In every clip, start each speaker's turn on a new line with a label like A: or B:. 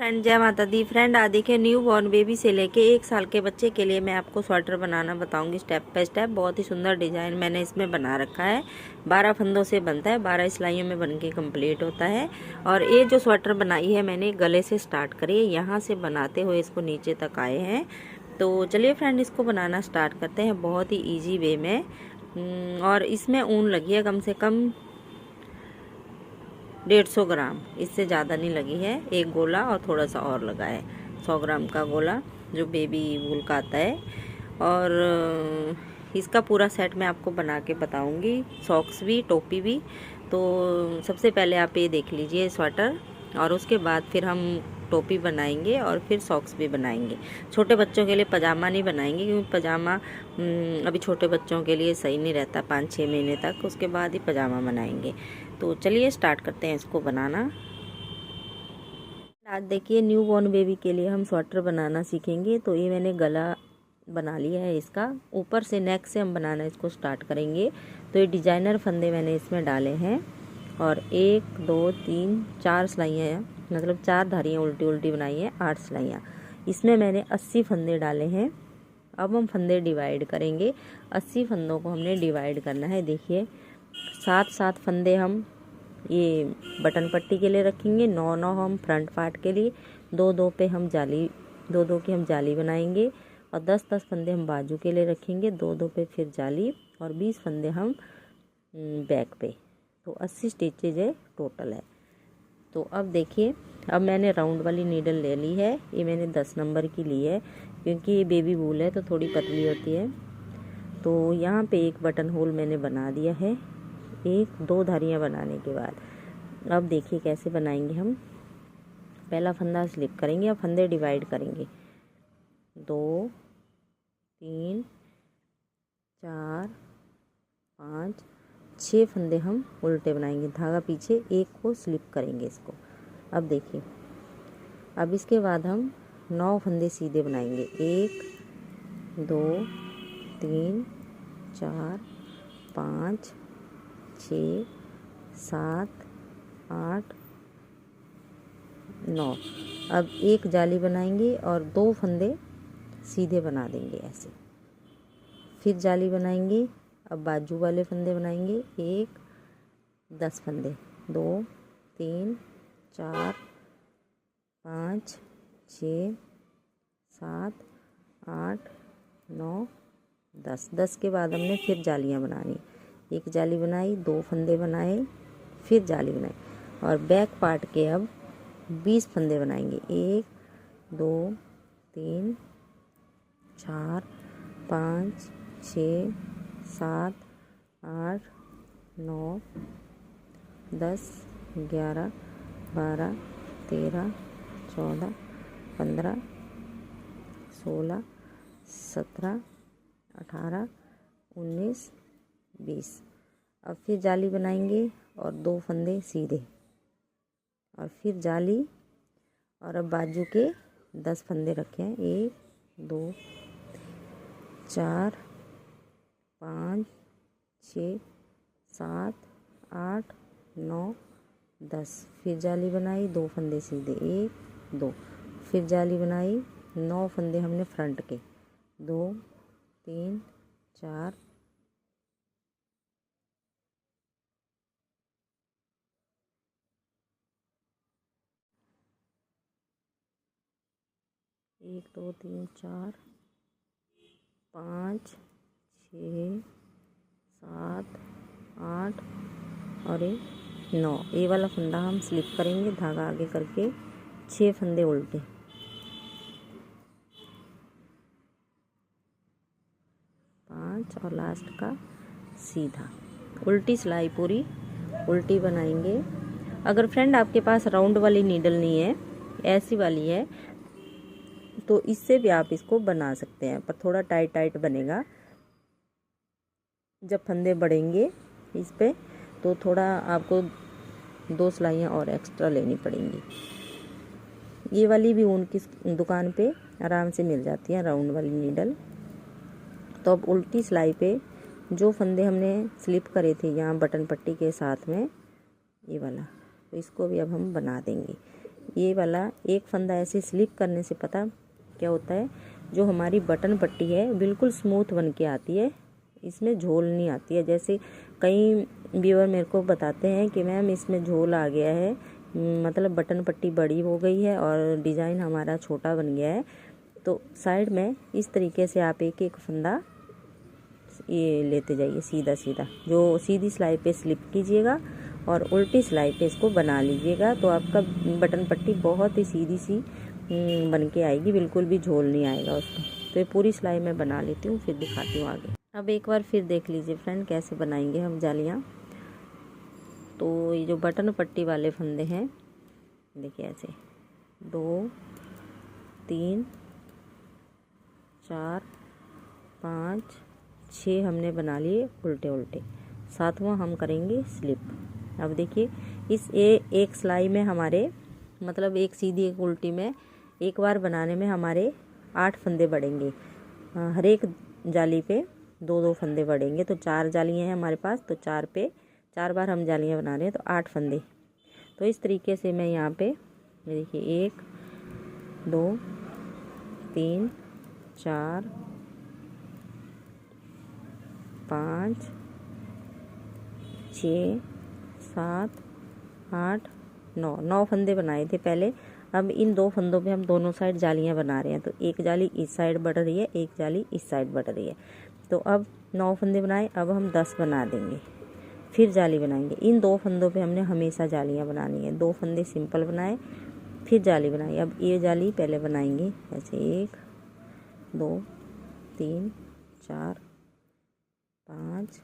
A: Friend जय माता दी। Friend आज देखिए न्यू बॉर्न बेबी से लेके 1 साल के बच्चे के लिए मैं आपको स्वेटर बनाना बताऊंगी स्टेप बाय स्टेप। बहुत ही सुंदर डिजाइन मैंने इसमें बना रखा है। 12 फंदों से बनता है, 12 सिलाइयों में बनके कंप्लीट होता है। और ये जो स्वेटर बनाई है मैंने गले से स्टार्ट करी है, यहाँ से बनाते हुए इसको नीचे तक आए हैं। तो चलिए फ्रेंड इसको बनाना स्टार्ट करते हैं बहुत ही ईजी वे में। और इसमें ऊन लगी है कम से कम 150 ग्राम, इससे ज़्यादा नहीं लगी है। एक गोला और थोड़ा सा और लगा है, 100 ग्राम का गोला जो बेबी वूल का आता है। और इसका पूरा सेट मैं आपको बना के बताऊंगी, सॉक्स भी टोपी भी। तो सबसे पहले आप ये देख लीजिए स्वेटर, और उसके बाद फिर हम टोपी बनाएंगे और फिर सॉक्स भी बनाएंगे। छोटे बच्चों के लिए पजामा नहीं बनाएंगे क्योंकि पजामा अभी छोटे बच्चों के लिए सही नहीं रहता 5-6 महीने तक, उसके बाद ही पजामा बनाएंगे। तो चलिए स्टार्ट करते हैं इसको बनाना। आज देखिए न्यू बॉर्न बेबी के लिए हम स्वेटर बनाना सीखेंगे। तो ये मैंने गला बना लिया है इसका, ऊपर से नेक से हम बनाना इसको स्टार्ट करेंगे। तो ये डिजाइनर फंदे मैंने इसमें डाले हैं और 1 2 3 4 सिलाइयाँ हैं, मतलब 4 धारियाँ उल्टी उल्टी बनाई हैं, 8 सिलाइयाँ। इसमें मैंने 80 फंदे डाले हैं। अब हम फंदे डिवाइड करेंगे। 80 फंदों को हमने डिवाइड करना है। देखिए 7-7 फंदे हम ये बटन पट्टी के लिए रखेंगे, 9-9 हम फ्रंट पार्ट के लिए, 2-2 पे हम जाली, 2-2 की हम जाली बनाएंगे। और 10-10 फंदे हम बाजू के लिए रखेंगे, 2-2 पे फिर जाली, और 20 फंदे हम बैक पे। तो 80 स्टिचेज है टोटल है। तो अब देखिए, अब मैंने राउंड वाली नीडल ले ली है। ये मैंने 10 नंबर की ली है क्योंकि ये बेबी वूल है तो थोड़ी पतली होती है। तो यहाँ पे एक बटन होल मैंने बना दिया है, 1-2 धारियाँ बनाने के बाद। अब देखिए कैसे बनाएंगे हम। पहला फंदा स्लिप करेंगे, अब फंदे डिवाइड करेंगे। 2 3 4 5 6 फंदे हम उल्टे बनाएंगे, धागा पीछे, एक को स्लिप करेंगे इसको। अब देखिए, अब इसके बाद हम 9 फंदे सीधे बनाएंगे। 1 2 3 4 5 6 7 8 9। अब एक जाली बनाएंगे और 2 फंदे सीधे बना देंगे ऐसे, फिर जाली बनाएंगे। अब बाजू वाले फंदे बनाएंगे, 1 10 फंदे, 2 3 4 5 6 7 8 9 10 के बाद हमने फिर जालियां बनानी। एक जाली बनाई, 2 फंदे बनाए, फिर जाली बनाई। और बैक पार्ट के अब 20 फंदे बनाएंगे। 1 2 3 4 5 6 7 8 9 10 11 12 13 14 15 16 17 18 19 20। अब फिर जाली बनाएंगे और 2 फंदे सीधे, और फिर जाली। और अब बाजू के 10 फंदे रखे हैं, 1 2 4 5 6 7 8 9 10। फिर जाली बनाई, 2 फंदे सीधे, 1 2, फिर जाली बनाई, 9 फंदे हमने फ्रंट के, 2 3 4 1 2 3 4 5 6 7 8 और 9। ये वाला फंदा हम स्लिप करेंगे, धागा आगे करके 6 फंदे उल्टे, 5 और लास्ट का सीधा। उल्टी सिलाई पूरी उल्टी बनाएंगे। अगर फ्रेंड आपके पास राउंड वाली नीडल नहीं है, ऐसी वाली है, तो इससे भी आप इसको बना सकते हैं, पर थोड़ा टाइट बनेगा। जब फंदे बढ़ेंगे इस पे तो थोड़ा आपको 2 सिलाइयाँ और एक्स्ट्रा लेनी पड़ेंगी। ये वाली भी ऊन की दुकान पे आराम से मिल जाती है, राउंड वाली नीडल। तो अब उल्टी सिलाई पे जो फंदे हमने स्लिप करे थे यहाँ बटन पट्टी के साथ में, ये वाला, तो इसको भी अब हम बना देंगे। ये वाला एक फंदा ऐसे स्लिप करने से पता क्या होता है, जो हमारी बटन पट्टी है बिल्कुल स्मूथ बन के आती है, इसमें झोल नहीं आती है। जैसे कई व्यूअर मेरे को बताते हैं कि मैम इसमें झोल आ गया है, मतलब बटन पट्टी बड़ी हो गई है और डिज़ाइन हमारा छोटा बन गया है। तो साइड में इस तरीके से आप एक एक फंदा ये लेते जाइए सीधा सीधा, जो सीधी सिलाई पे स्लिप कीजिएगा और उल्टी सिलाई पे इसको बना लीजिएगा, तो आपका बटन पट्टी बहुत ही सीधी सी बन के आएगी, बिल्कुल भी झोल नहीं आएगा उसमें। तो ये पूरी सिलाई मैं बना लेती हूँ, फिर दिखाती हूँ आगे। अब एक बार फिर देख लीजिए फ्रेंड कैसे बनाएंगे हम जालियाँ। तो ये जो बटन पट्टी वाले फंदे हैं, देखिए ऐसे 2 3 4 5 6 हमने बना लिए उल्टे उल्टे, 7वां हम करेंगे स्लिप। अब देखिए इस एक सिलाई में हमारे मतलब एक सीधी एक उल्टी में एक बार बनाने में हमारे 8 फंदे बढ़ेंगे। हर एक जाली पे 2-2 फंदे बढ़ेंगे, तो 4 जालियाँ हैं हमारे पास, तो 4 बार हम जालियाँ बना रहे हैं, तो 8 फंदे। तो इस तरीके से मैं यहाँ पे देखिए 1 2 3 4 5 6 7 8 9 फंदे बनाए थे पहले। अब इन 2 फंदों पे हम दोनों साइड जालियां बना रहे हैं, तो एक जाली इस साइड बढ़ रही है, एक जाली इस साइड बढ़ रही है। तो अब 9 फंदे बनाए, अब हम 10 बना देंगे, फिर जाली बनाएंगे। इन 2 फंदों पे हमने हमेशा जालियां बनानी है। 2 फंदे सिंपल बनाए, फिर जाली बनाई। अब ये जाली पहले बनाएंगे ऐसे 1 2 3 4 5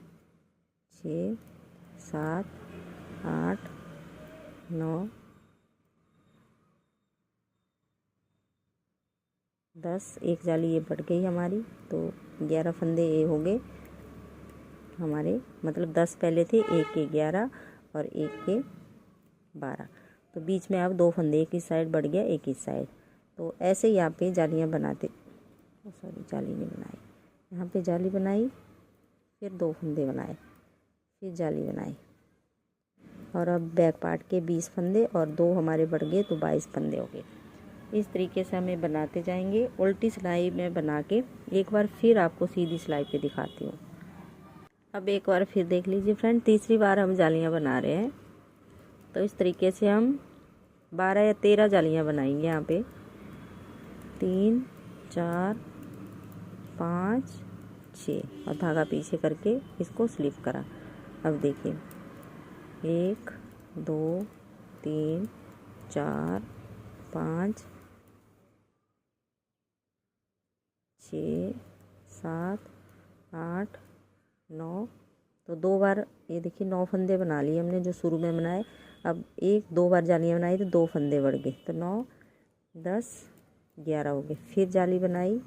A: 6 7 8 9 10। एक जाली ये बढ़ गई हमारी, तो 11 फंदे ये हो गए हमारे, मतलब 10 पहले थे, एक के 11 और एक के 12। तो बीच में अब 2 फंदे, एक इस साइड बढ़ गया, एक इस साइड। तो ऐसे ही यहाँ पे जालियाँ बनाते, सॉरी जाली नहीं बनाई, यहाँ पे जाली बनाई, फिर 2 फंदे बनाए, फिर जाली बनाई, और अब बैक पार्ट के 20 फंदे और 2 हमारे बढ़ गए, तो 22 फंदे हो गए। इस तरीके से हमें बनाते जाएंगे। उल्टी सिलाई में बना के एक बार फिर आपको सीधी सिलाई पे दिखाती हूँ। अब एक बार फिर देख लीजिए फ्रेंड, तीसरी बार हम जालियाँ बना रहे हैं। तो इस तरीके से हम 12 या 13 जालियाँ बनाएंगे यहाँ पे। 3 4 5 6 और धागा पीछे करके इसको स्लिप करा। अब देखिए 1 2 3 4 5 6 7 8 9। तो 2 बार ये देखिए 9 फंदे बना लिए हमने जो शुरू में बनाए। अब 1-2 बार जालियाँ बनाई तो 2 फंदे बढ़ गए, तो 9 10 11 हो गए। फिर जाली बनाई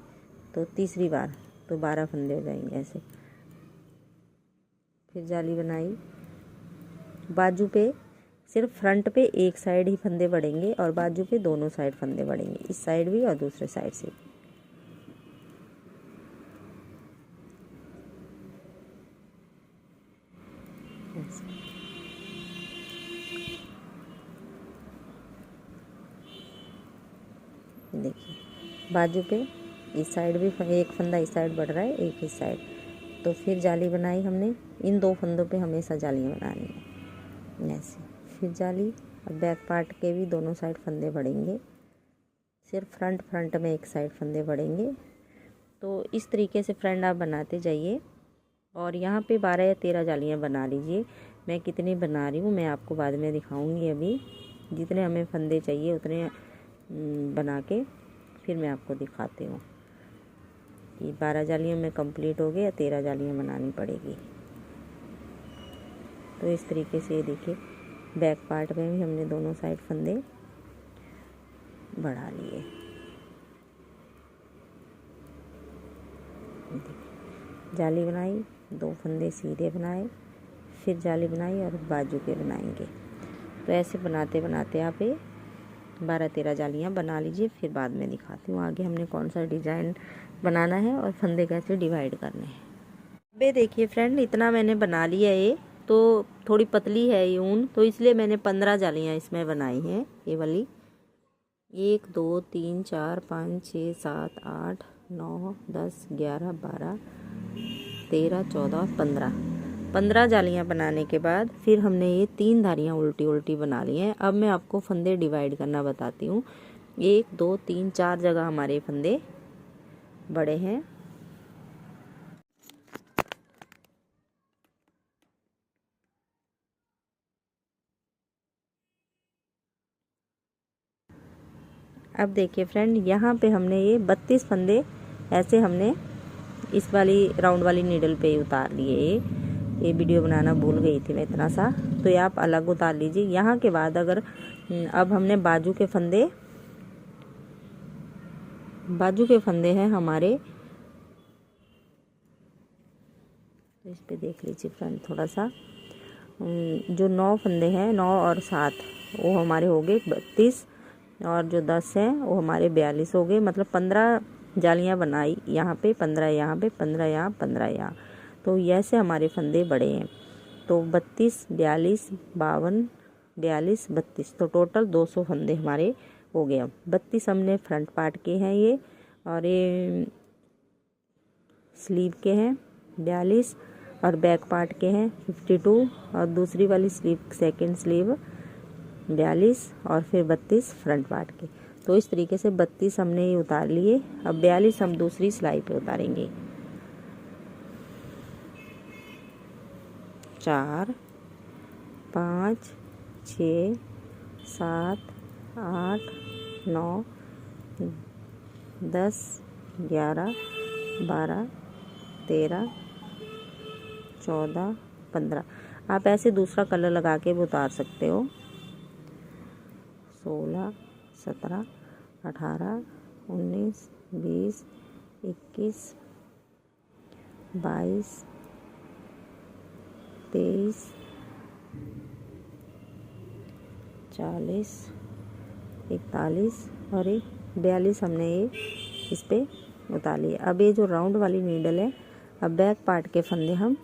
A: तो तीसरी बार तो 12 फंदे हो जाएंगे ऐसे। फिर जाली बनाई, बाजू पे सिर्फ फ्रंट पे एक साइड ही फंदे बढ़ेंगे और बाजू पे दोनों साइड फंदे बढ़ेंगे, इस साइड भी और दूसरे साइड से। देखिए बाजू पे इस साइड भी एक फंदा इस साइड बढ़ रहा है, एक इस साइड। तो फिर जाली बनाई हमने, इन 2 फंदों पे हमेशा जालियाँ बनानी है ऐसे। फिर जाली, अब बैक पार्ट के भी दोनों साइड फंदे बढ़ेंगे, सिर्फ फ्रंट में एक साइड फंदे बढ़ेंगे। तो इस तरीके से फ्रेंड आप बनाते जाइए और यहाँ पे 12 या 13 जालियाँ बना लीजिए। मैं कितनी बना रही हूँ मैं आपको बाद में दिखाऊंगी। अभी जितने हमें फंदे चाहिए उतने बना के फिर मैं आपको दिखाती हूँ कि 12 जालियाँ में कंप्लीट हो गए या 13 जालियाँ बनानी पड़ेगी। तो इस तरीके से देखिए बैक पार्ट में भी हमने दोनों साइड फंदे बढ़ा लिए। जाली बनाई, 2 फंदे सीधे बनाए, फिर जाली बनाई और बाजू के बनाएंगे। तो ऐसे बनाते बनाते आप 12-13 जालियाँ बना लीजिए। फिर बाद में दिखाती हूँ आगे हमने कौन सा डिज़ाइन बनाना है और फंदे कैसे डिवाइड करने हैं। अब देखिए फ्रेंड इतना मैंने बना लिया है। ये तो थोड़ी पतली है ये ऊन, तो इसलिए मैंने 15 जालियाँ इसमें बनाई हैं ये वाली। 1 2 3 4 5 6 7 8 9 10 11 12 13 14 15 जालियाँ बनाने के बाद फिर हमने ये 3 धारियाँ उल्टी उल्टी बना ली हैं। अब मैं आपको फंदे डिवाइड करना बताती हूँ। 1 2 3 4 जगह हमारे फंदे बड़े हैं। अब देखिए फ्रेंड, यहाँ पे हमने ये 32 फंदे ऐसे हमने इस वाली राउंड वाली नीडल पे उतार लिए। ये वीडियो बनाना भूल गई थी मैं इतना सा, तो ये आप अलग उतार लीजिए। यहाँ के बाद अगर अब हमने बाजू के फंदे हैं हमारे, तो इस पे देख लीजिए फ्रेंड थोड़ा सा, जो 9 फंदे हैं 9 और 7 वो हमारे हो गए 32, और जो 10 हैं वो हमारे 42 हो गए। मतलब 15 जालियाँ बनाई, यहाँ पे 15, यहाँ पे 15, यहाँ 15, यहाँ। तो ऐसे हमारे फंदे बड़े हैं। तो 32 42 52 42 32, तो टोटल 200 फंदे हमारे हो गए। 32 हमने फ्रंट पार्ट के हैं ये, और ये स्लीव के हैं 42, और बैक पार्ट के हैं 52, और दूसरी वाली स्लीव सेकंड स्लीव 42, और फिर 32 फ्रंट पार्ट के। तो इस तरीके से 32 हमने ये उतार लिए। अब 42 हम दूसरी सिलाई पे उतारेंगे। 4 5 6 7 8 9 10 11 12 13 14 15। आप ऐसे दूसरा कलर लगा के भी उतार सकते हो। 16 17 18 19 20 21 22 23 40 41 और 42 हमने ये इस पे उतार लिए। अब ये जो राउंड वाली नीडल है, अब बैक पार्ट के फंदे हम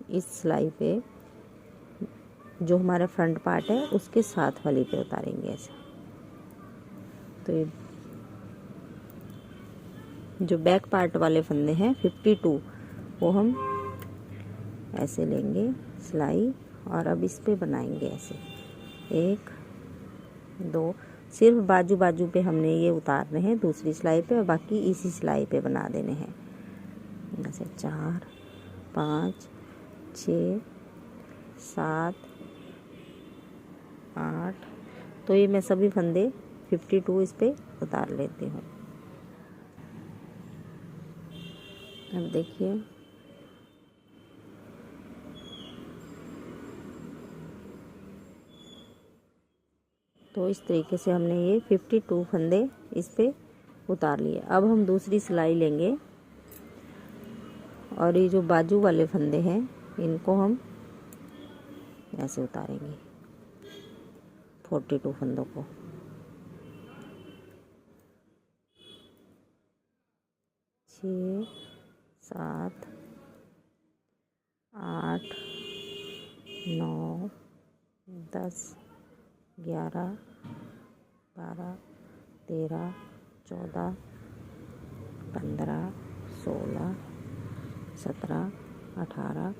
A: इस सिलाई पे, जो हमारा फ्रंट पार्ट है उसके साथ वाली पे उतारेंगे ऐसे। तो ये जो बैक पार्ट वाले फंदे हैं 52, वो हम ऐसे लेंगे सिलाई, और अब इस पे बनाएंगे ऐसे 1 2। सिर्फ बाजू बाजू पे हमने ये उतारने हैं दूसरी सिलाई पे, और बाकी इसी सिलाई पे बना देने हैं। ऐसे 4 5 6 7 8। तो ये मैं सभी फंदे 52 इस पे उतार लेती हूँ। अब देखिए, तो इस तरीके से हमने ये 52 फंदे इस पे उतार लिए। अब हम दूसरी सिलाई लेंगे, और ये जो बाजू वाले फंदे हैं इनको हम ऐसे उतारेंगे 42 फंदों को। 6 7 8 9 10 11 12 13 14 15 16 17 18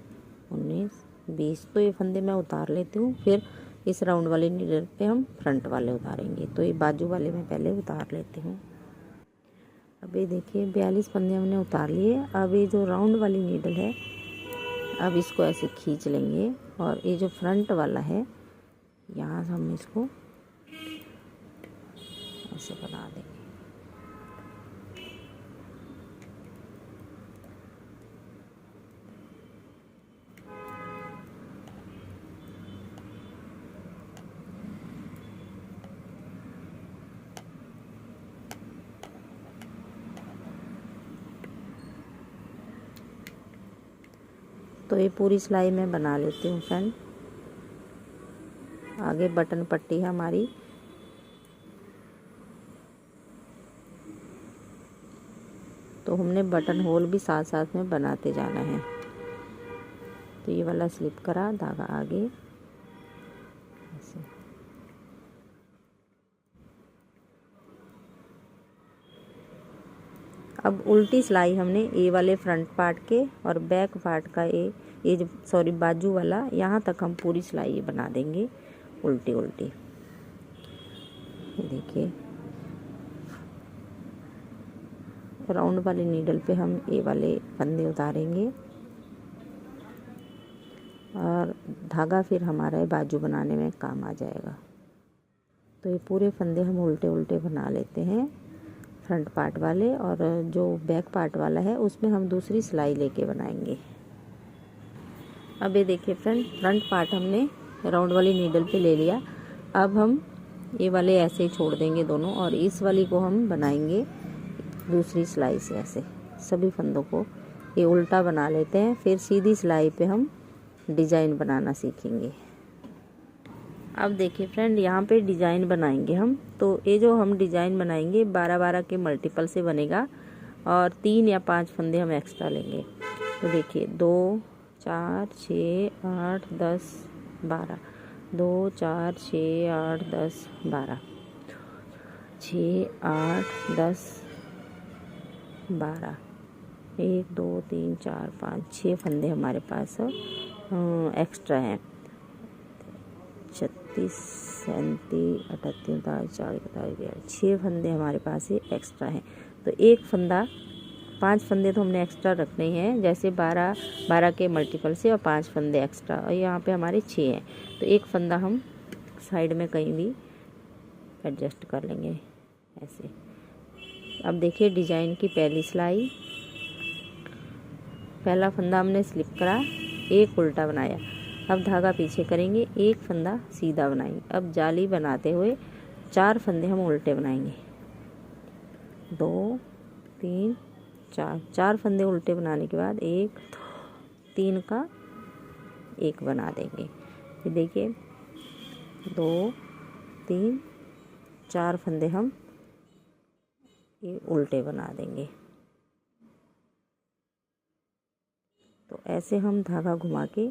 A: 19 20। तो ये फंदे मैं उतार लेती हूँ। फिर इस राउंड वाले नीडल पे हम फ्रंट वाले उतारेंगे। तो ये बाजू वाले मैं पहले उतार लेती हूँ। अब ये देखिए 42 फंदे हमने उतार लिए। अब ये जो राउंड वाली नीडल है, अब इसको ऐसे खींच लेंगे, और ये जो फ्रंट वाला है यहाँ से हम इसको ऐसे बना देंगे। तो ये पूरी सिलाई मैं बना लेती हूँ फ्रेंड। आगे बटन पट्टी है हमारी, तो हमने बटन होल भी साथ साथ में बनाते जाना है। तो ये वाला स्लिप करा धागा आगे ऐसे, अब उल्टी सिलाई हमने ए वाले फ्रंट पार्ट के और बैक पार्ट का ये जो सॉरी बाजू वाला यहाँ तक हम पूरी सिलाई बना देंगे उल्टी उल्टी। देखिए राउंड वाले नीडल पे हम ए वाले फंदे उतारेंगे और धागा फिर हमारा बाजू बनाने में काम आ जाएगा। तो ये पूरे फंदे हम उल्टे उल्टे बना लेते हैं फ्रंट पार्ट वाले, और जो बैक पार्ट वाला है उसमें हम दूसरी सिलाई लेके बनाएंगे। अब ये देखिए फ्रंट पार्ट हमने राउंड वाली नीडल पे ले लिया। अब हम ये वाले ऐसे ही छोड़ देंगे दोनों, और इस वाली को हम बनाएंगे दूसरी सिलाई से। ऐसे सभी फंदों को ये उल्टा बना लेते हैं, फिर सीधी सिलाई पे हम डिज़ाइन बनाना सीखेंगे। अब देखिए फ्रेंड, यहाँ पे डिज़ाइन बनाएंगे हम। तो ये जो हम डिज़ाइन बनाएंगे 12-12 के मल्टीपल से बनेगा, और 3 या 5 फंदे हम एक्स्ट्रा लेंगे। तो देखिए 2 4 6 8 10 12, 2 4 6 8 10 12, 6 8 10 12, 1 2 3 4 5 6 फंदे हमारे पास एक्स्ट्रा हैं। 36 37 38 39 40 6 फंदे हमारे पास ही एक्स्ट्रा हैं। तो एक फंदा 5 फंदे तो हमने एक्स्ट्रा रखने हैं, जैसे 12 के मल्टीपल से और 5 फंदे एक्स्ट्रा, और यहाँ पे हमारे 6 हैं। तो एक फंदा हम साइड में कहीं भी एडजस्ट कर लेंगे ऐसे। अब देखिए डिज़ाइन की पहली सिलाई, पहला फंदा हमने स्लिप करा, एक उल्टा बनाया। अब धागा पीछे करेंगे, एक फंदा सीधा बनाएंगे। अब जाली बनाते हुए 4 फंदे हम उल्टे बनाएंगे। 2 3 4 फंदे उल्टे बनाने के बाद 1 2 3 का एक बना देंगे। फिर देखिए 2 3 4 फंदे हम ये उल्टे बना देंगे। तो ऐसे हम धागा घुमा के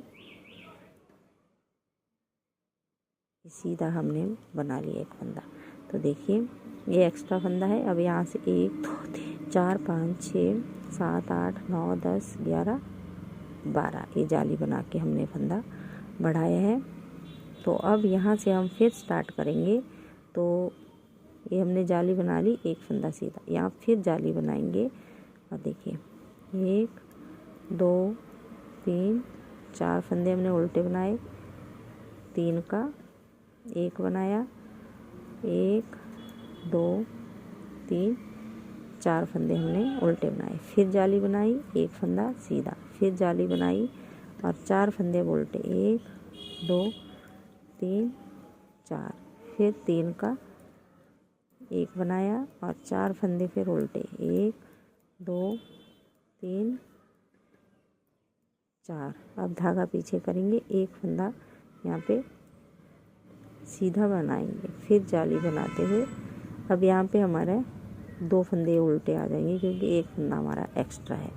A: सीधा हमने बना लिया एक फंदा। तो देखिए ये एक्स्ट्रा फंदा है। अब यहाँ से 1 2 3 4 5 6 7 8 9 10 11 12 ये जाली बना के हमने फंदा बढ़ाया है। तो अब यहाँ से हम फिर स्टार्ट करेंगे। तो ये हमने जाली बना ली, एक फंदा सीधा, यहाँ फिर जाली बनाएंगे। और देखिए 1 2 3 4 फंदे हमने उल्टे बनाए, 3 का एक बनाया, 1 2 3 4 फंदे हमने उल्टे बनाए, फिर जाली बनाई, एक फंदा सीधा, फिर जाली बनाई और 4 फंदे उल्टे, 1 2 3 4, फिर 3 का एक बनाया और 4 फंदे फिर उल्टे, 1 2 3 4। अब धागा पीछे करेंगे, एक फंदा यहाँ पे सीधा बनाएंगे, फिर जाली बनाते हुए। अब यहाँ पे हमारा 2 फंदे उल्टे आ जाएंगे क्योंकि एक फंदा हमारा एक्स्ट्रा है।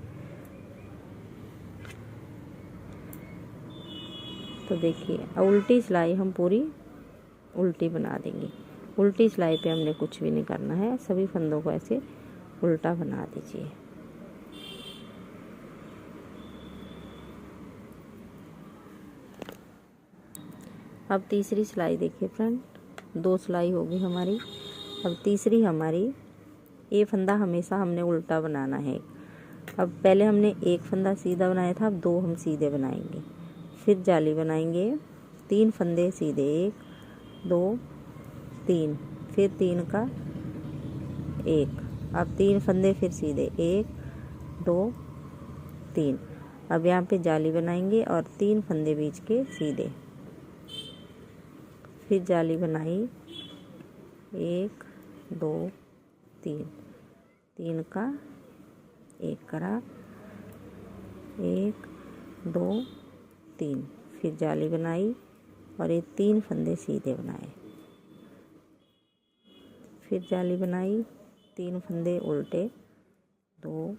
A: तो देखिए उल्टी सिलाई हम पूरी उल्टी बना देंगे। उल्टी सिलाई पे हमने कुछ भी नहीं करना है, सभी फंदों को ऐसे उल्टा बना दीजिए। अब तीसरी सिलाई देखिए फ्रेंड, 2 सिलाई होगी हमारी। अब तीसरी हमारी, ये फंदा हमेशा हमने उल्टा बनाना है। अब पहले हमने एक फंदा सीधा बनाया था, अब 2 हम सीधे बनाएंगे, फिर जाली बनाएंगे, 3 फंदे सीधे, 1 2 3, फिर 3 का एक, अब 3 फंदे फिर सीधे, 1 2 3। अब यहाँ पे जाली बनाएंगे और 3 फंदे बीच के सीधे, फिर जाली बनाई, 1 2 3, 3 का एक करा, 1 2 3, फिर जाली बनाई और ये 3 फंदे सीधे बनाए, फिर जाली बनाई, 3 फंदे उल्टे, 2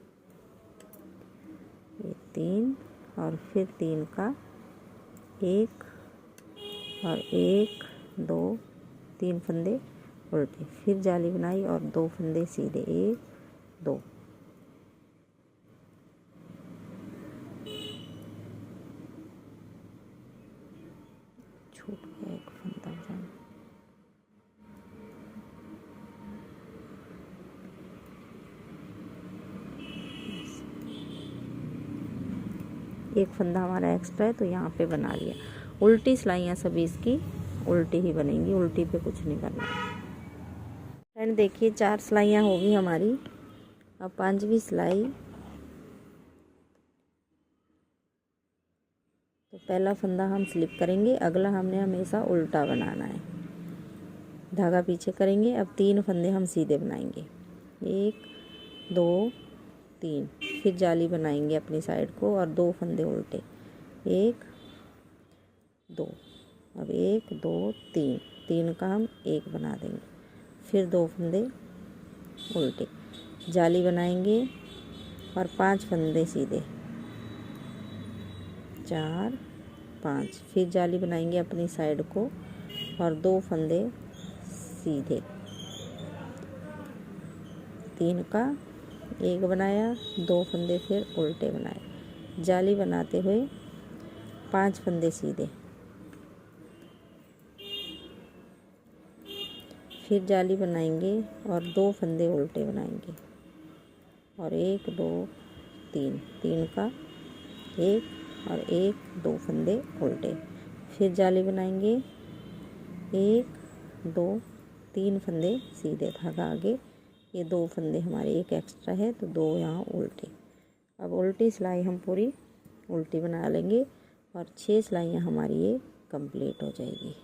A: ये 3 और फिर 3 का एक और 1 2 3 फंदे उल्टे, फिर जाली बनाई और 2 फंदे सीधे, 1 2, छूट गया एक फंदा फ्रेंड। एक फंदा हमारा एक्स्ट्रा है तो यहाँ पे बना लिया। उल्टी सिलाइयाँ सभी इसकी उल्टी ही बनेंगी, उल्टी पे कुछ नहीं करना। फ्रेंड देखिए 4 सिलाइयाँ होगी हमारी। अब 5वीं सिलाई, तो पहला फंदा हम स्लिप करेंगे, अगला हमने हमेशा उल्टा बनाना है। धागा पीछे करेंगे। अब 3 फंदे हम सीधे बनाएंगे, 1 2 3। फिर जाली बनाएंगे अपनी साइड को और 2 फंदे उल्टे, 1 2। अब 1 2 3, 3 का हम 1 बना देंगे। फिर 2 फंदे उल्टे, जाली बनाएंगे और 5 फंदे सीधे, 4 5। फिर जाली बनाएंगे अपनी साइड को और 2 फंदे सीधे, 3 का 1 बनाया, 2 फंदे फिर उल्टे बनाए, जाली बनाते हुए 5 फंदे सीधे, फिर जाली बनाएंगे और 2 फंदे उल्टे बनाएंगे और 1 2 3, 3 का 1 और 1 2 फंदे उल्टे। फिर जाली बनाएंगे, 1 2 3 फंदे सीधे, धागा आगे, ये 2 फंदे हमारे, 1 एक्स्ट्रा है तो 2 यहाँ उल्टे। अब उल्टी सिलाई हम पूरी उल्टी बना लेंगे और 6 सिलाइयाँ हमारी ये कंप्लीट हो जाएगी।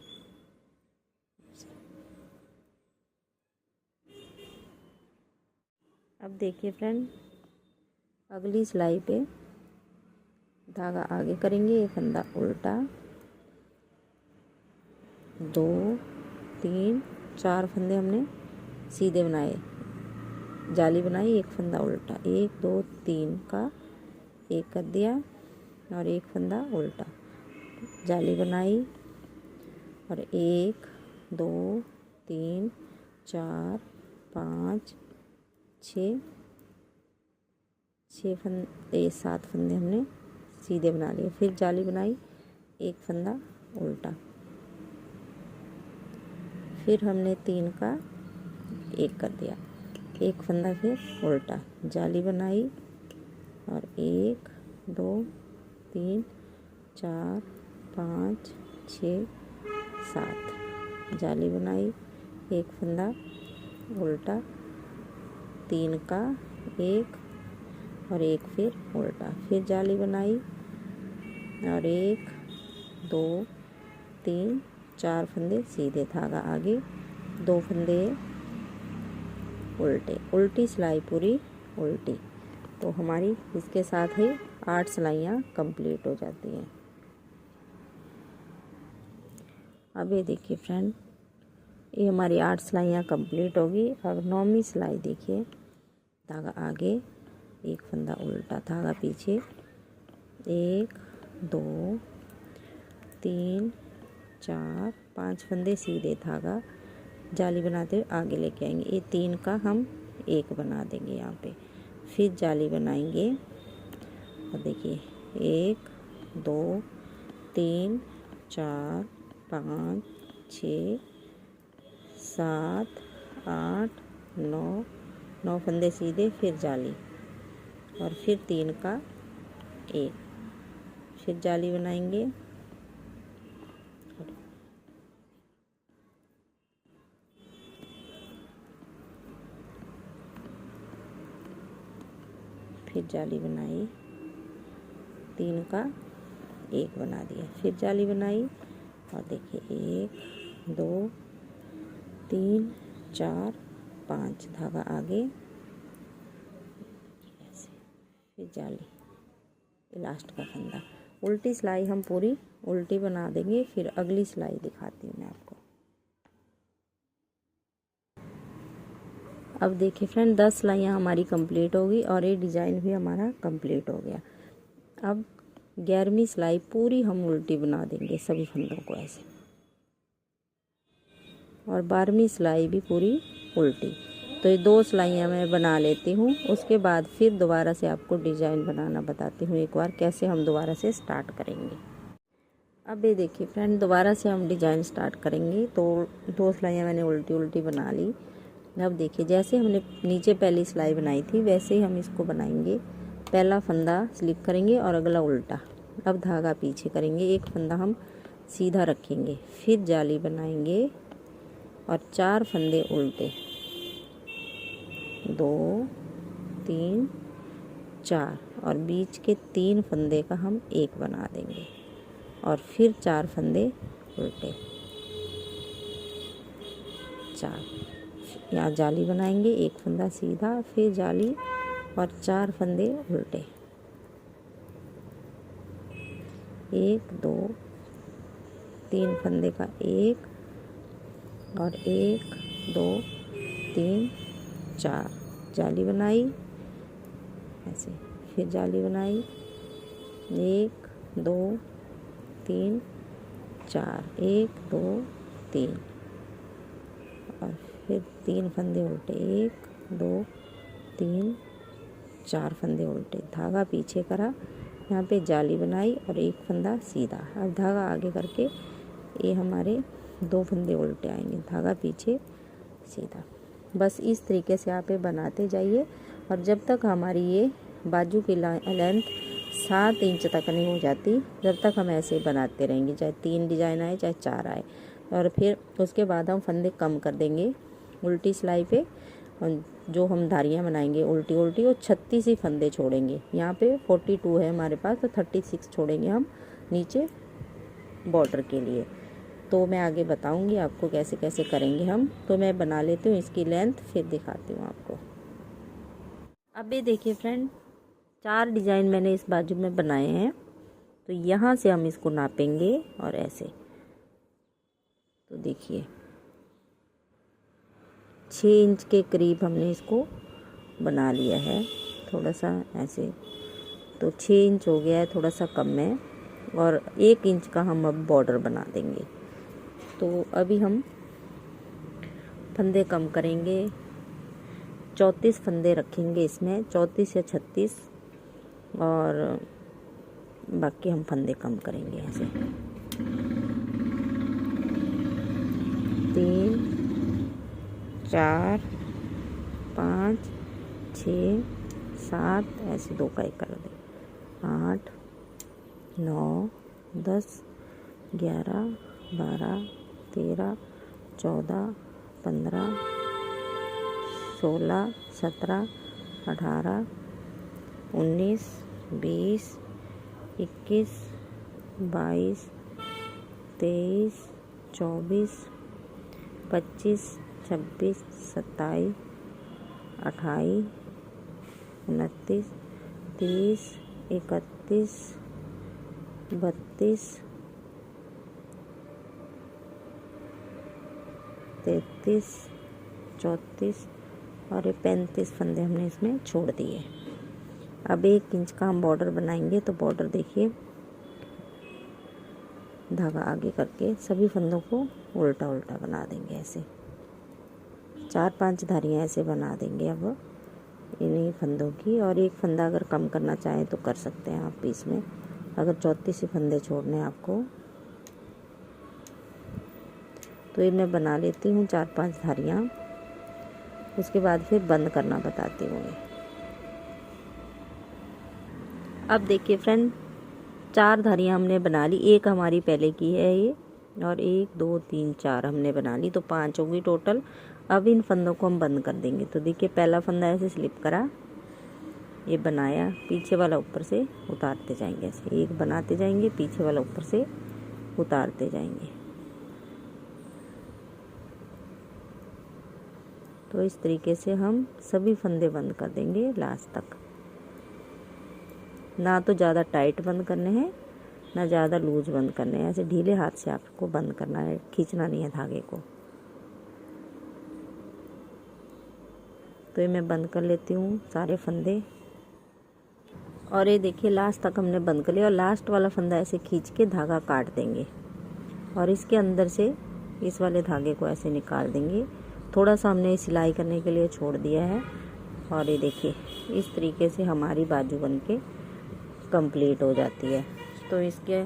A: अब देखिए फ्रेंड, अगली सिलाई पे धागा आगे करेंगे, ये फंदा उल्टा, 2 3 4 फंदे हमने सीधे बनाए, जाली बनाई, 1 फंदा उल्टा, 1 2 3 का 1 कर दिया और 1 फंदा उल्टा, जाली बनाई और 1 2 3 4 5 6 फंदे 7 फंदे हमने सीधे बना लिए। फिर जाली बनाई, 1 फंदा उल्टा, फिर हमने 3 का 1 कर दिया, 1 फंदा फिर उल्टा, जाली बनाई और 1 2 3 4 5 6 7, जाली बनाई, 1 फंदा उल्टा, 3 का 1 और 1 फिर उल्टा, फिर जाली बनाई और 1 2 3 4 फंदे सीधे, धागा आगे, 2 फंदे उल्टे, उल्टी सिलाई पूरी उल्टी। तो हमारी इसके साथ ही 8 सिलाइयाँ कंप्लीट हो जाती हैं। अब ये देखिए फ्रेंड, ये हमारी 8 सिलाइयाँ कंप्लीट होगी। अब 9वीं सिलाई देखिए, धागा आगे, 1 फंदा उल्टा, धागा पीछे, 1 2 3 4 5 फंदे सीधे, धागा जाली बनाते हुए आगे लेके आएंगे, ये 3 का हम 1 बना देंगे यहाँ पे। फिर जाली बनाएंगे और देखिए 1 2 3 4 5 6 7 8 9 फंदे सीधे, फिर जाली और फिर 3 का 1, फिर जाली बनाएंगे, फिर जाली बनाई, 3 का 1 बना दिया, फिर जाली बनाई और देखिए 1 2 3 4 5, धागा आगे, ऐसे, फिर जाली, लास्ट का फंदा। उल्टी सिलाई हम पूरी उल्टी बना देंगे। फिर अगली सिलाई दिखाती हूँ मैं आपको। अब देखिए फ्रेंड, 10 सिलाइयाँ हमारी कंप्लीट होगी और ये डिज़ाइन भी हमारा कंप्लीट हो गया। अब 11वीं सिलाई पूरी हम उल्टी बना देंगे सभी फंदों को ऐसे, और 12वीं सिलाई भी पूरी उल्टी। तो ये 2 सिलाइयाँ मैं बना लेती हूँ, उसके बाद फिर दोबारा से आपको डिज़ाइन बनाना बताती हूँ एक बार, कैसे हम दोबारा से स्टार्ट करेंगे। अब ये देखिए फ्रेंड, दोबारा से हम डिजाइन स्टार्ट करेंगे। तो 2 सिलाइयाँ मैंने उल्टी उल्टी बना ली। अब देखिए, जैसे हमने नीचे पहली सिलाई बनाई थी वैसे ही हम इसको बनाएंगे। पहला फंदा स्लिप करेंगे और अगला उल्टा। अब धागा पीछे करेंगे, एक फंदा हम सीधा रखेंगे, फिर जाली बनाएंगे और 4 फंदे उल्टे, 2 3 4, और बीच के 3 फंदे का हम एक बना देंगे और फिर 4 फंदे उल्टे, 4। यहाँ जाली बनाएंगे, एक फंदा सीधा, फिर जाली और 4 फंदे उल्टे, 1 2 3 फंदे का एक और 1 2 3 4, जाली बनाई ऐसे, फिर जाली बनाई, 1 2 3 4, 1 2 3, और फिर 3 फंदे उल्टे, 1 2 3 4 फंदे उल्टे, धागा पीछे करा, यहाँ पे जाली बनाई और एक फंदा सीधा। अब धागा आगे करके ये हमारे 2 फंदे उल्टे आएंगे, धागा पीछे सीधा। बस इस तरीके से आप ये बनाते जाइए और जब तक हमारी ये बाजू की लेंथ 7 इंच तक नहीं हो जाती, जब तक हम ऐसे बनाते रहेंगे, चाहे 3 डिजाइन आए चाहे 4 आए। और फिर उसके बाद हम फंदे कम कर देंगे उल्टी सिलाई पे, और जो हम धारियाँ बनाएंगे उल्टी उल्टी, वो 36 ही फंदे छोड़ेंगे। यहाँ पे 42 है हमारे पास, तो 36 छोड़ेंगे हम नीचे बॉर्डर के लिए। तो मैं आगे बताऊंगी आपको कैसे कैसे करेंगे हम। तो मैं बना लेती हूँ इसकी लेंथ, फिर दिखाती हूँ आपको। अब ये देखिए फ्रेंड, 4 डिजाइन मैंने इस बाजू में बनाए हैं। तो यहाँ से हम इसको नापेंगे और ऐसे, तो देखिए 6 इंच के करीब हमने इसको बना लिया है, थोड़ा सा ऐसे, तो 6 इंच हो गया है, थोड़ा सा कम है। और 1 इंच का हम अब बॉर्डर बना देंगे। तो अभी हम फंदे कम करेंगे, 34 फंदे रखेंगे इसमें, 34 या 36, और बाकी हम फंदे कम करेंगे ऐसे। 3 4 5 6 7, ऐसे 2 का 1 कर दे, 8 9 10 11 12 13 14 15 16 17 18 19 20 21 22 23 24 25 26 27 28 29 30 31 32 33 34 और ये 35 फंदे हमने इसमें छोड़ दिए। अब 1 इंच का हम बॉर्डर बनाएंगे। तो बॉर्डर देखिए, धागा आगे करके सभी फंदों को उल्टा उल्टा बना देंगे ऐसे, 4-5 धारियाँ ऐसे बना देंगे अब इन्हीं फंदों की। और एक फंदा अगर कम करना चाहें तो कर सकते हैं आप बीच में, अगर 34 ही फंदे छोड़ने हैं आपको। तो ये मैं बना लेती हूँ 4-5 धारियाँ, उसके बाद फिर बंद करना बताती हूँ। अब देखिए फ्रेंड, 4 धारियाँ हमने बना ली, एक हमारी पहले की है ये, और 1 2 3 4 हमने बना ली, तो 5 होगी टोटल। अब इन फंदों को हम बंद कर देंगे। तो देखिए, पहला फंदा ऐसे स्लिप करा, ये बनाया, पीछे वाला ऊपर से उतारते जाएंगे ऐसे, एक बनाते जाएंगे, पीछे वाला ऊपर से उतारते जाएंगे। तो इस तरीके से हम सभी फंदे बंद कर देंगे लास्ट तक। ना तो ज़्यादा टाइट बंद करने हैं, ना ज़्यादा लूज बंद करने हैं, ऐसे ढीले हाथ से आपको बंद करना है, खींचना नहीं है धागे को। तो ये मैं बंद कर लेती हूँ सारे फंदे, और ये देखिए लास्ट तक हमने बंद कर लिया। और लास्ट वाला फंदा ऐसे खींच के धागा काट देंगे और इसके अंदर से इस वाले धागे को ऐसे निकाल देंगे। थोड़ा सा हमने सिलाई करने के लिए छोड़ दिया है। और ये देखिए, इस तरीके से हमारी बाजू बन के कंप्लीट हो जाती है। तो इसके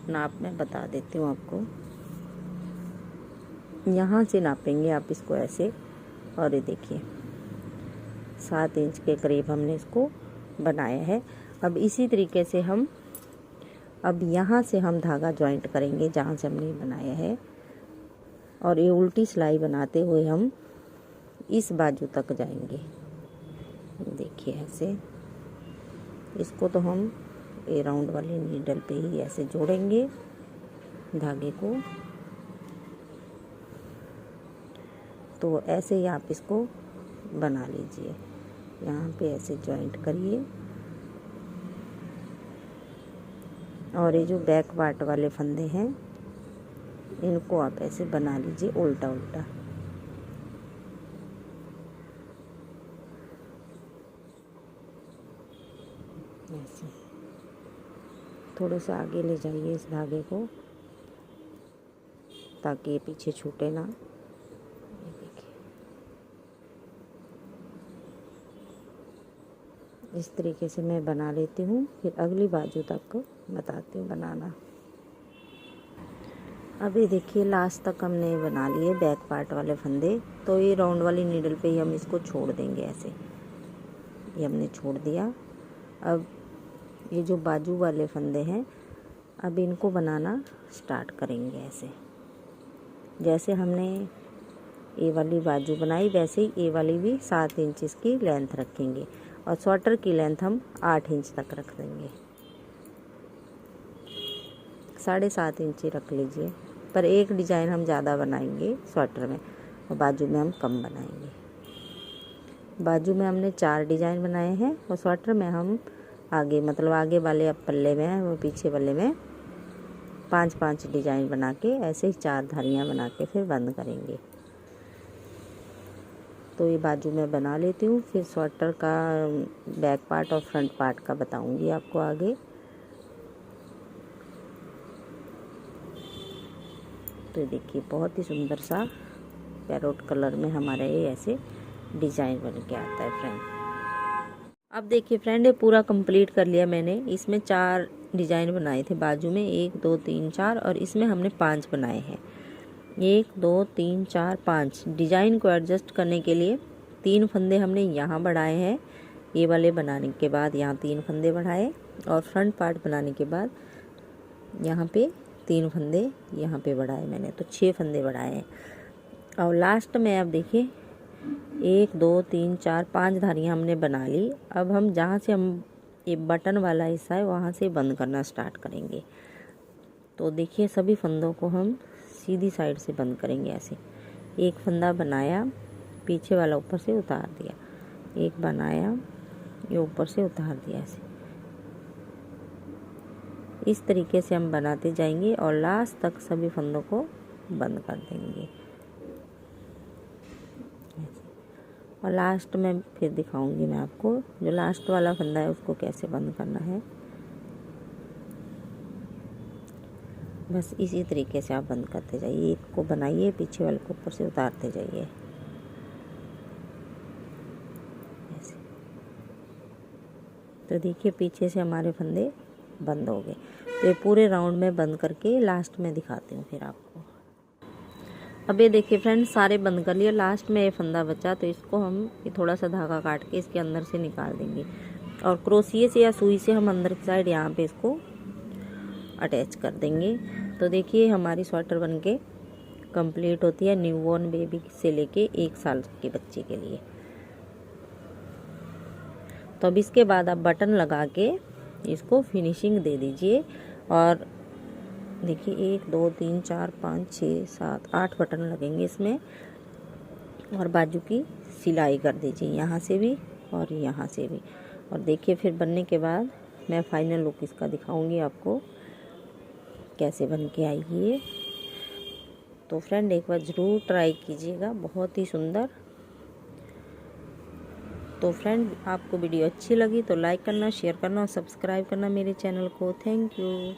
A: नाप मैं बता देती हूँ आपको। यहाँ से नापेंगे आप इसको ऐसे, और ये देखिए 7 इंच के करीब हमने इसको बनाया है। अब इसी तरीके से हम यहाँ से हम धागा जॉइंट करेंगे जहाँ से हमने बनाया है, और ये उल्टी सिलाई बनाते हुए हम इस बाजू तक जाएंगे। देखिए ऐसे, इसको तो हम ये राउंड वाली नीडल पे ही ऐसे जोड़ेंगे धागे को। तो ऐसे ही आप इसको बना लीजिए, यहाँ पे ऐसे जॉइंट करिए, और ये जो बैक पार्ट वाले फंदे हैं इनको आप ऐसे बना लीजिए उल्टा उल्टा। ऐसे थोड़ा सा आगे ले जाइए इस धागे को, ताकि ये पीछे छूटे ना। ये देखिए इस तरीके से मैं बना लेती हूँ, फिर अगली बाजू तक बताती हूँ बनाना। अब ये देखिए लास्ट तक हमने बना लिए बैक पार्ट वाले फंदे। तो ये राउंड वाली नीडल पे ही हम इसको छोड़ देंगे ऐसे, ये हमने छोड़ दिया। अब ये जो बाजू वाले फंदे हैं, अब इनको बनाना स्टार्ट करेंगे ऐसे। जैसे हमने ये वाली बाजू बनाई वैसे ही ये वाली भी 7 इंच की लेंथ रखेंगे, और स्वेटर की लेंथ हम 8 इंच तक रख देंगे। 7.5 इंच ही रख लीजिए, पर एक डिजाइन हम ज़्यादा बनाएंगे स्वेटर में, और बाजू में हम कम बनाएंगे। बाजू में हमने 4 डिजाइन बनाए हैं, और स्वेटर में हम आगे मतलब आगे वाले पल्ले में और पीछे वाले में 5-5 डिजाइन बना के ऐसे ही 4 धारियाँ बना के फिर बंद करेंगे। तो ये बाजू में बना लेती हूँ, फिर स्वेटर का बैक पार्ट और फ्रंट पार्ट का बताऊँगी आपको आगे। तो देखिए बहुत ही सुंदर सा पैरोट कलर में हमारा ये ऐसे डिजाइन बन के आता है फ्रेंड। अब देखिए फ्रेंड, ये पूरा कंप्लीट कर लिया मैंने। इसमें 4 डिजाइन बनाए थे बाजू में, 1 2 3 4, और इसमें हमने 5 बनाए हैं। 1 2 3 4 5 डिजाइन को एडजस्ट करने के लिए 3 फंदे हमने यहाँ बढ़ाए हैं। ये वाले बनाने के बाद यहाँ 3 फंदे बढ़ाए, और फ्रंट पार्ट बनाने के बाद यहाँ पे 3 फंदे यहाँ पे बढ़ाए मैंने, तो 6 फंदे बढ़ाए हैं। और लास्ट में अब देखिए 1 2 3 4 5 धारियाँ हमने बना ली। अब हम जहाँ से हम ये बटन वाला हिस्सा है वहाँ से बंद करना स्टार्ट करेंगे। तो देखिए सभी फंदों को हम सीधी साइड से बंद करेंगे ऐसे। एक फंदा बनाया, पीछे वाला ऊपर से उतार दिया, एक बनाया, ये ऊपर से उतार दिया ऐसे। इस तरीके से हम बनाते जाएंगे और लास्ट तक सभी फंदों को बंद कर देंगे। और लास्ट में फिर दिखाऊंगी मैं आपको जो लास्ट वाला फंदा है उसको कैसे बंद करना है। बस इसी तरीके से आप बंद करते जाइए, एक को बनाइए, पीछे वाले को ऊपर से उतारते जाइए ऐसे। तो देखिए पीछे से हमारे फंदे बंद हो गए। तो ये पूरे राउंड में बंद करके लास्ट में दिखाती हूँ फिर आपको। अब ये देखिए फ्रेंड्स, सारे बंद कर लिए, लास्ट में ये फंदा बचा, तो इसको हम ये थोड़ा सा धागा काट के इसके अंदर से निकाल देंगे, और क्रोशिये से या सुई से हम अंदर की साइड यहाँ पे इसको अटैच कर देंगे। तो देखिए हमारी स्वेटर बनके कंप्लीट होती है न्यूबॉर्न बेबी से लेके 1 साल के बच्चे के लिए। तो अब इसके बाद आप बटन लगा के इसको फिनिशिंग दे दीजिए। और देखिए 1 2 3 4 5 6 7 8 बटन लगेंगे इसमें, और बाजू की सिलाई कर दीजिए यहाँ से भी और यहाँ से भी। और देखिए फिर बनने के बाद मैं फाइनल लुक इसका दिखाऊंगी आपको कैसे बन के आएगी ये। तो फ्रेंड एक बार ज़रूर ट्राई कीजिएगा, बहुत ही सुंदर। तो फ्रेंड आपको वीडियो अच्छी लगी तो लाइक करना, शेयर करना और सब्सक्राइब करना मेरे चैनल को। Thank you.